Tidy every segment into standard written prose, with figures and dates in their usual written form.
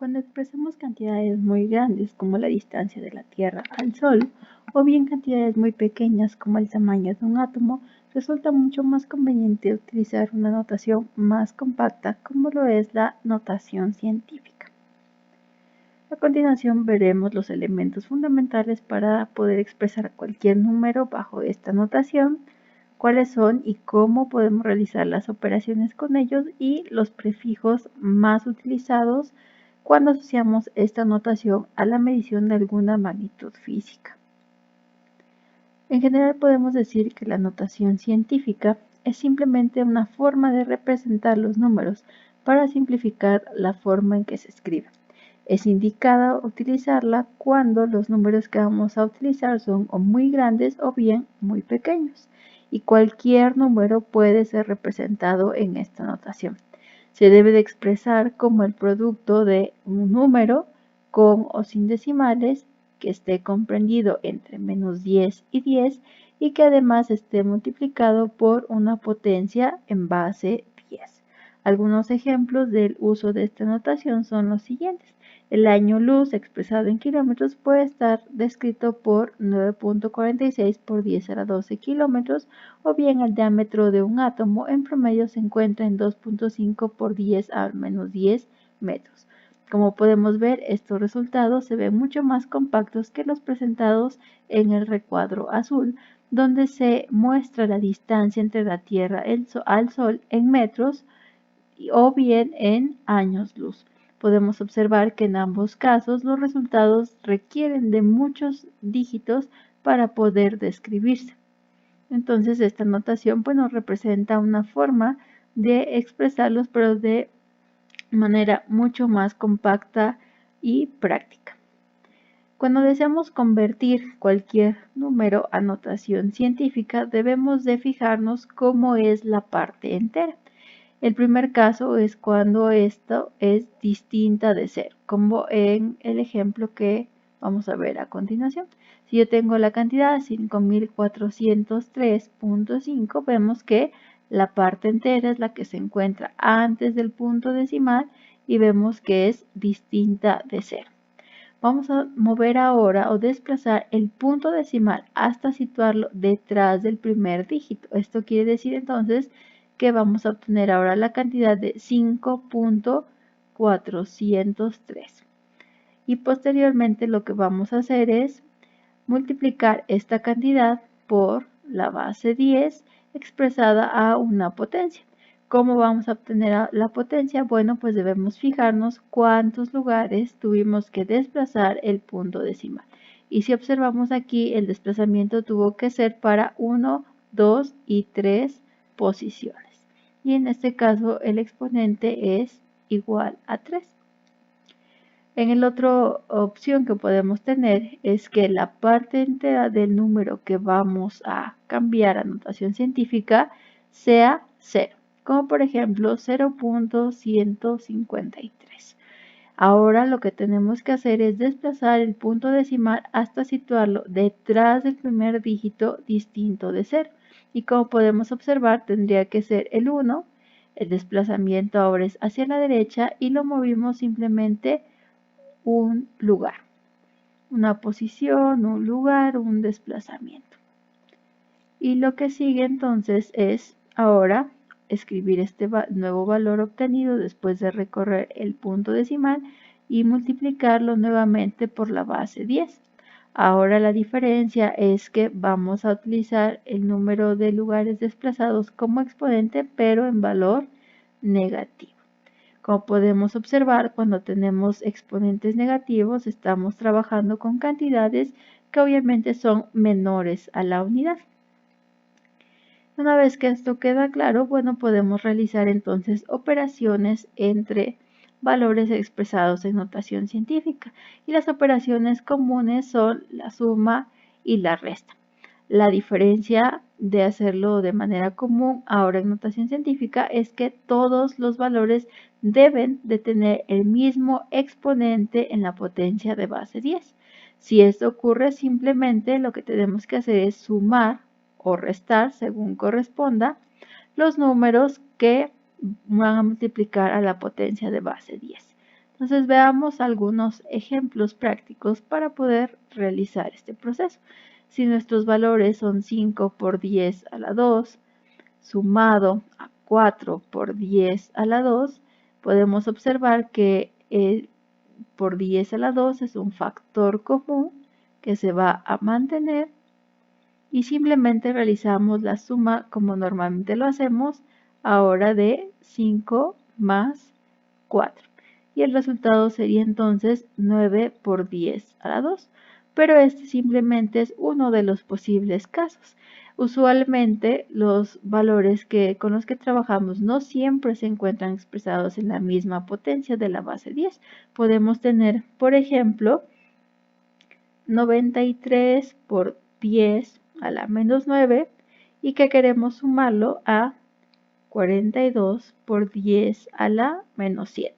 Cuando expresamos cantidades muy grandes como la distancia de la Tierra al Sol, o bien cantidades muy pequeñas como el tamaño de un átomo, resulta mucho más conveniente utilizar una notación más compacta como lo es la notación científica. A continuación veremos los elementos fundamentales para poder expresar cualquier número bajo esta notación, cuáles son y cómo podemos realizar las operaciones con ellos y los prefijos más utilizados cuando asociamos esta notación a la medición de alguna magnitud física. En general podemos decir que la notación científica es simplemente una forma de representar los números para simplificar la forma en que se escriben. Es indicada utilizarla cuando los números que vamos a utilizar son o muy grandes o bien muy pequeños, y cualquier número puede ser representado en esta notación. Se debe de expresar como el producto de un número con o sin decimales que esté comprendido entre menos 10 y 10 y que además esté multiplicado por una potencia en base 10. Algunos ejemplos del uso de esta notación son los siguientes. El año luz expresado en kilómetros puede estar descrito por 9.46 por 10 a la 12 kilómetros, o bien el diámetro de un átomo en promedio se encuentra en 2.5 por 10 a menos 10 metros. Como podemos ver, estos resultados se ven mucho más compactos que los presentados en el recuadro azul, donde se muestra la distancia entre la Tierra al Sol en metros o bien en años luz. Podemos observar que en ambos casos los resultados requieren de muchos dígitos para poder describirse. Entonces esta notación nos representa una forma de expresarlos, pero de manera mucho más compacta y práctica. Cuando deseamos convertir cualquier número a notación científica, debemos de fijarnos cómo es la parte entera. El primer caso es cuando esto es distinta de 0, como en el ejemplo que vamos a ver a continuación. Si yo tengo la cantidad 5403.5, vemos que la parte entera es la que se encuentra antes del punto decimal y vemos que es distinta de 0. Vamos a mover ahora o desplazar el punto decimal hasta situarlo detrás del primer dígito. Esto quiere decir entonces que vamos a obtener ahora la cantidad de 5.403. Y posteriormente lo que vamos a hacer es multiplicar esta cantidad por la base 10 expresada a una potencia. ¿Cómo vamos a obtener la potencia? Bueno, pues debemos fijarnos cuántos lugares tuvimos que desplazar el punto decimal. Y si observamos aquí, el desplazamiento tuvo que ser para 1, 2 y 3 posiciones. Y en este caso el exponente es igual a 3. En la otra opción que podemos tener es que la parte entera del número que vamos a cambiar a notación científica sea 0, como por ejemplo 0.153. Ahora lo que tenemos que hacer es desplazar el punto decimal hasta situarlo detrás del primer dígito distinto de 0. Y como podemos observar, tendría que ser el 1. El desplazamiento ahora es hacia la derecha y lo movimos simplemente un lugar, una posición, un lugar, un desplazamiento. Y lo que sigue entonces es ahora escribir este nuevo valor obtenido después de recorrer el punto decimal y multiplicarlo nuevamente por la base 10. Ahora la diferencia es que vamos a utilizar el número de lugares desplazados como exponente, pero en valor negativo. Como podemos observar, cuando tenemos exponentes negativos, estamos trabajando con cantidades que obviamente son menores a la unidad. Una vez que esto queda claro, podemos realizar entonces operaciones entre valores expresados en notación científica. Y las operaciones comunes son la suma y la resta. La diferencia de hacerlo de manera común ahora en notación científica es que todos los valores deben de tener el mismo exponente en la potencia de base 10. Si esto ocurre, simplemente lo que tenemos que hacer es sumar o restar, según corresponda, los números que van a multiplicar a la potencia de base 10. Entonces veamos algunos ejemplos prácticos para poder realizar este proceso. Si nuestros valores son 5 por 10 a la 2, sumado a 4 por 10 a la 2, podemos observar que por 10 a la 2 es un factor común que se va a mantener y simplemente realizamos la suma como normalmente lo hacemos, ahora de 5 más 4. Y el resultado sería entonces 9 por 10 a la 2. Pero este simplemente es uno de los posibles casos. Usualmente los valores con los que trabajamos no siempre se encuentran expresados en la misma potencia de la base 10. Podemos tener, por ejemplo, 93 por 10 a la menos 9 y que queremos sumarlo a 42 por 10 a la menos 7.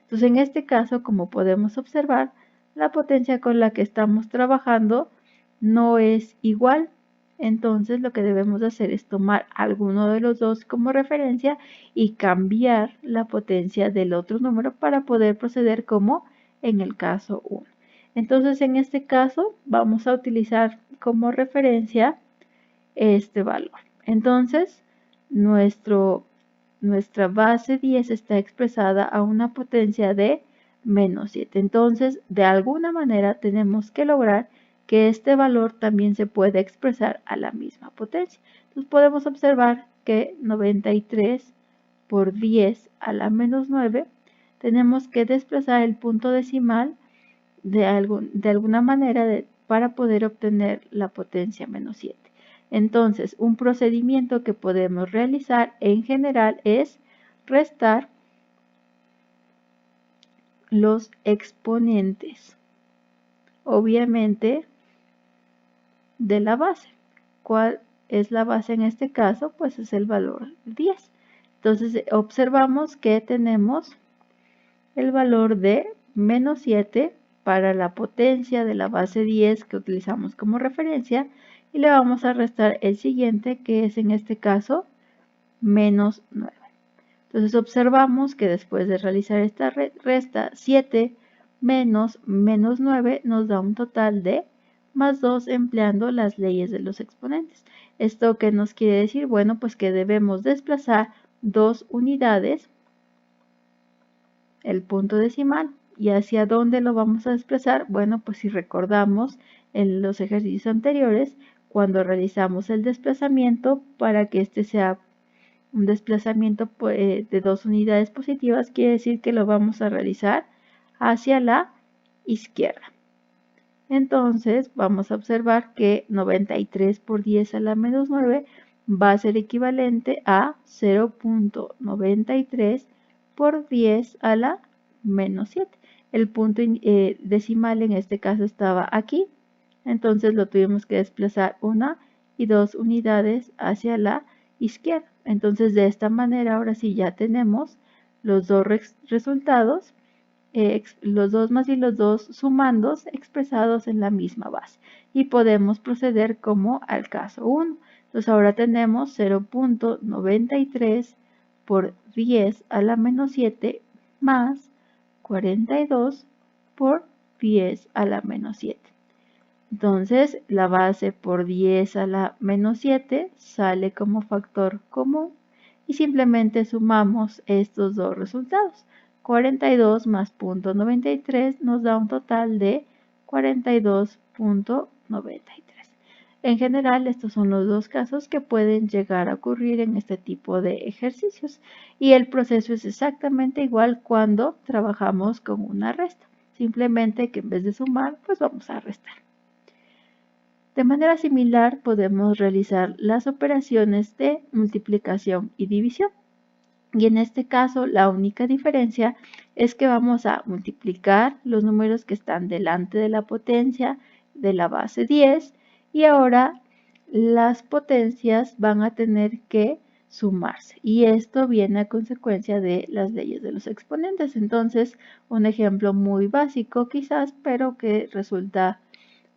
Entonces, en este caso, como podemos observar, la potencia con la que estamos trabajando no es igual. Entonces, lo que debemos hacer es tomar alguno de los dos como referencia y cambiar la potencia del otro número para poder proceder como en el caso 1. Entonces, en este caso, vamos a utilizar como referencia este valor. Entonces, nuestra base 10 está expresada a una potencia de menos 7. Entonces, de alguna manera tenemos que lograr que este valor también se pueda expresar a la misma potencia. Entonces, podemos observar que 93 por 10 a la menos 9, tenemos que desplazar el punto decimal de alguna manera para poder obtener la potencia menos 7. Entonces, un procedimiento que podemos realizar en general es restar los exponentes, obviamente, de la base. ¿Cuál es la base en este caso? Pues es el valor 10. Entonces, observamos que tenemos el valor de menos 7 para la potencia de la base 10 que utilizamos como referencia y le vamos a restar el siguiente, que es en este caso menos 9. Entonces observamos que después de realizar esta resta, 7 menos 9 nos da un total de más 2 empleando las leyes de los exponentes. ¿Esto qué nos quiere decir? Bueno, pues que debemos desplazar 2 unidades el punto decimal. ¿Y hacia dónde lo vamos a desplazar? Bueno, pues si recordamos en los ejercicios anteriores, cuando realizamos el desplazamiento, para que este sea un desplazamiento de 2 unidades positivas, quiere decir que lo vamos a realizar hacia la izquierda. Entonces, vamos a observar que 93 por 10 a la menos 9 va a ser equivalente a 0.93 por 10 a la menos 7. El punto decimal en este caso estaba aquí, entonces lo tuvimos que desplazar 1 y 2 unidades hacia la izquierda. Entonces de esta manera ahora sí ya tenemos los dos resultados, los dos más y los dos sumandos expresados en la misma base. Y podemos proceder como al caso 1. Entonces ahora tenemos 0.93 por 10 a la menos 7 más 42 por 10 a la menos 7. Entonces la base por 10 a la menos 7 sale como factor común y simplemente sumamos estos dos resultados. 42 más 0.93 nos da un total de 42.93. En general, estos son los dos casos que pueden llegar a ocurrir en este tipo de ejercicios. Y el proceso es exactamente igual cuando trabajamos con una resta. Simplemente que en vez de sumar, pues vamos a restar. De manera similar, podemos realizar las operaciones de multiplicación y división. Y en este caso, la única diferencia es que vamos a multiplicar los números que están delante de la potencia de la base 10 y ahora las potencias van a tener que sumarse. Y esto viene a consecuencia de las leyes de los exponentes. Entonces, un ejemplo muy básico quizás, pero que resulta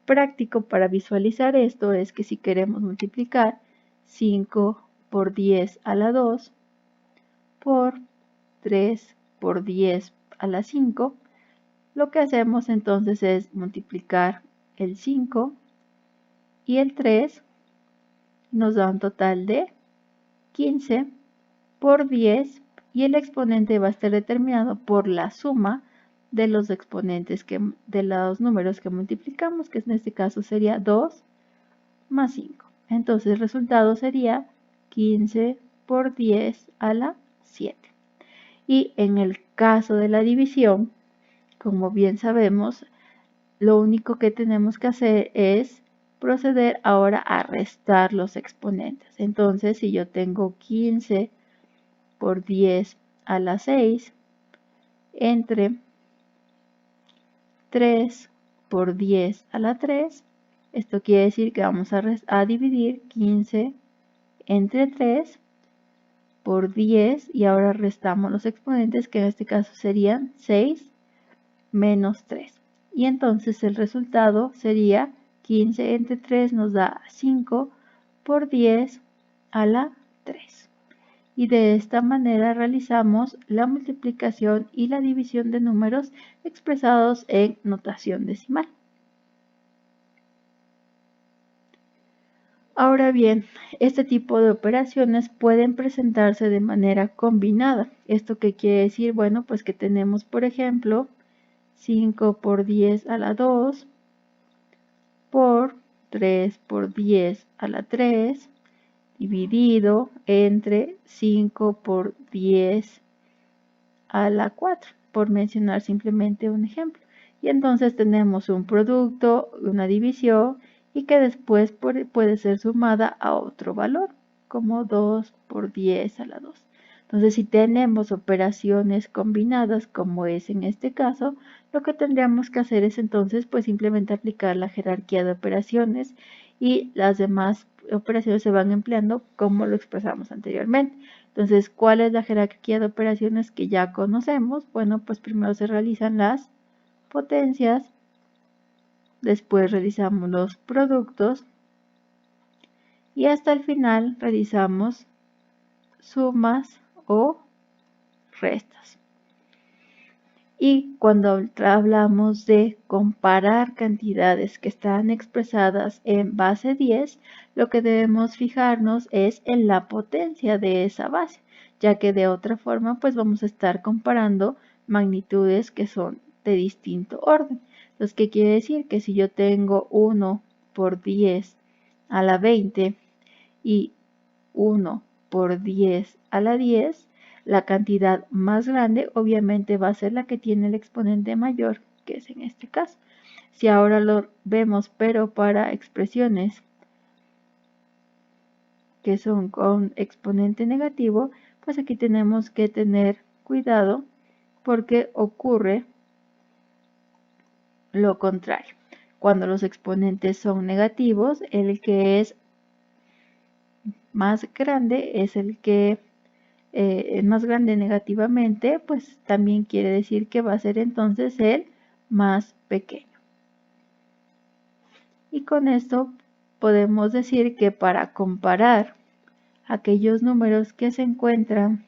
práctico para visualizar esto es que si queremos multiplicar 5 por 10 a la 2 por 3 por 10 a la 5, lo que hacemos entonces es multiplicar el 5 y el 3, nos da un total de 15 por 10 y el exponente va a estar determinado por la suma de los exponentes de los números que multiplicamos, que en este caso sería 2 más 5. Entonces el resultado sería 15 por 10 a la 7. Y en el caso de la división, como bien sabemos, lo único que tenemos que hacer es proceder ahora a restar los exponentes. Entonces, si yo tengo 15 por 10 a la 6 entre 3 por 10 a la 3, esto quiere decir que vamos a dividir 15 entre 3 por 10 y ahora restamos los exponentes, que en este caso serían 6 menos 3. Y entonces el resultado sería 15 entre 3 nos da 5 por 10 a la 3. Y de esta manera realizamos la multiplicación y la división de números expresados en notación decimal. Ahora bien, este tipo de operaciones pueden presentarse de manera combinada. ¿Esto qué quiere decir? Bueno, pues que tenemos, por ejemplo, 5 por 10 a la 2 por 3 por 10 a la 3 dividido entre 5 por 10 a la 4, por mencionar simplemente un ejemplo. Y entonces tenemos un producto, una división, y que después puede ser sumada a otro valor, como 2 por 10 a la 2. Entonces, si tenemos operaciones combinadas, como es en este caso, lo que tendríamos que hacer es entonces, pues simplemente aplicar la jerarquía de operaciones y las demás operaciones se van empleando como lo expresamos anteriormente. Entonces, ¿cuál es la jerarquía de operaciones que ya conocemos? Bueno, pues primero se realizan las potencias, después realizamos los productos y hasta el final realizamos sumas o restas. Y cuando hablamos de comparar cantidades que están expresadas en base 10, lo que debemos fijarnos es en la potencia de esa base, ya que de otra forma pues vamos a estar comparando magnitudes que son de distinto orden. Entonces, ¿qué quiere decir? Que si yo tengo 1 por 10 a la 20 y 1 por 10 a la 10, la cantidad más grande obviamente va a ser la que tiene el exponente mayor, que es en este caso. Si ahora lo vemos, pero para expresiones que son con exponente negativo, pues aquí tenemos que tener cuidado porque ocurre lo contrario. Cuando los exponentes son negativos, el que es más grande es el que más grande negativamente, pues también quiere decir que va a ser entonces el más pequeño. Y con esto podemos decir que para comparar aquellos números que se encuentran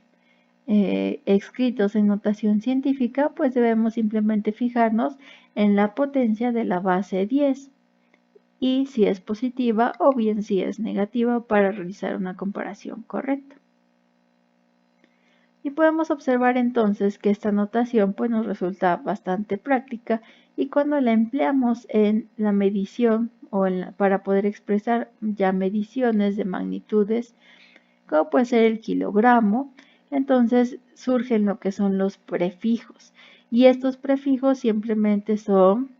escritos en notación científica, pues debemos simplemente fijarnos en la potencia de la base 10 y si es positiva o bien si es negativa para realizar una comparación correcta. Y podemos observar entonces que esta notación pues nos resulta bastante práctica y cuando la empleamos en la medición o para poder expresar ya mediciones de magnitudes, como puede ser el kilogramo, entonces surgen lo que son los prefijos. Y estos prefijos simplemente son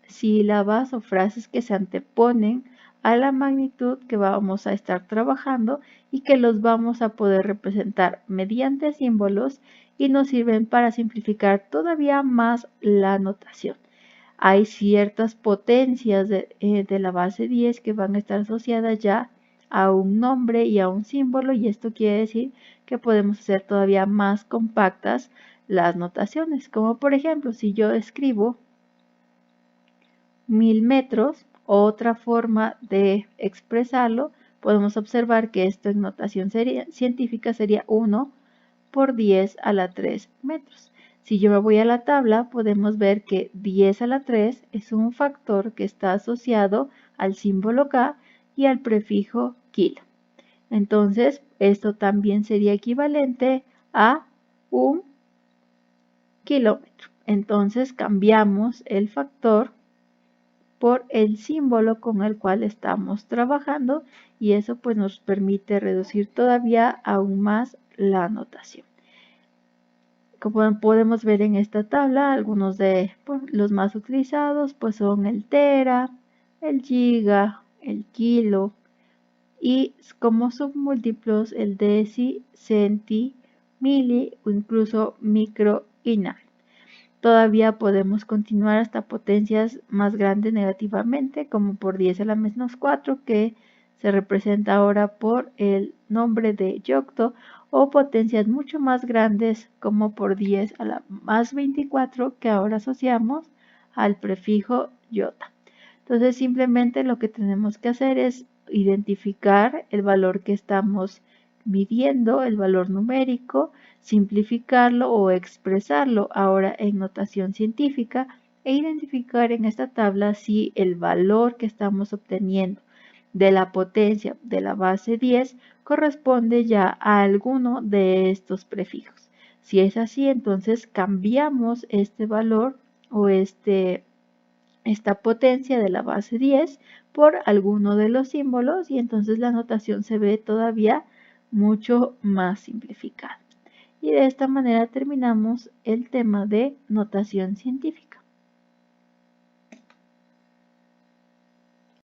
sílabas o frases que se anteponen a la magnitud que vamos a estar trabajando y que los vamos a poder representar mediante símbolos y nos sirven para simplificar todavía más la notación. Hay ciertas potencias de la base 10 que van a estar asociadas ya a un nombre y a un símbolo y esto quiere decir que podemos hacer todavía más compactas las notaciones, como por ejemplo si yo escribo 1000 metros, otra forma de expresarlo, podemos observar que esto en notación científica sería 1 por 10 a la 3 metros. Si yo me voy a la tabla, podemos ver que 10 a la 3 es un factor que está asociado al símbolo K y al prefijo kilo. Entonces, esto también sería equivalente a un kilómetro. Entonces, cambiamos el factor por el símbolo con el cual estamos trabajando y eso pues nos permite reducir todavía aún más la notación. Como podemos ver en esta tabla, algunos de los más utilizados pues son el tera, el giga, el kilo y como submúltiplos el deci, centi, mili o incluso micro y nano. Todavía podemos continuar hasta potencias más grandes negativamente, como por 10 a la menos 4, que se representa ahora por el nombre de yocto, o potencias mucho más grandes, como por 10 a la más 24, que ahora asociamos al prefijo iota. Entonces, simplemente lo que tenemos que hacer es identificar el valor que estamos midiendo, el valor numérico, simplificarlo o expresarlo ahora en notación científica e identificar en esta tabla si el valor que estamos obteniendo de la potencia de la base 10 corresponde ya a alguno de estos prefijos. Si es así, entonces cambiamos este valor o esta potencia de la base 10 por alguno de los símbolos y entonces la notación se ve todavía mucho más simplificada. Y de esta manera terminamos el tema de notación científica.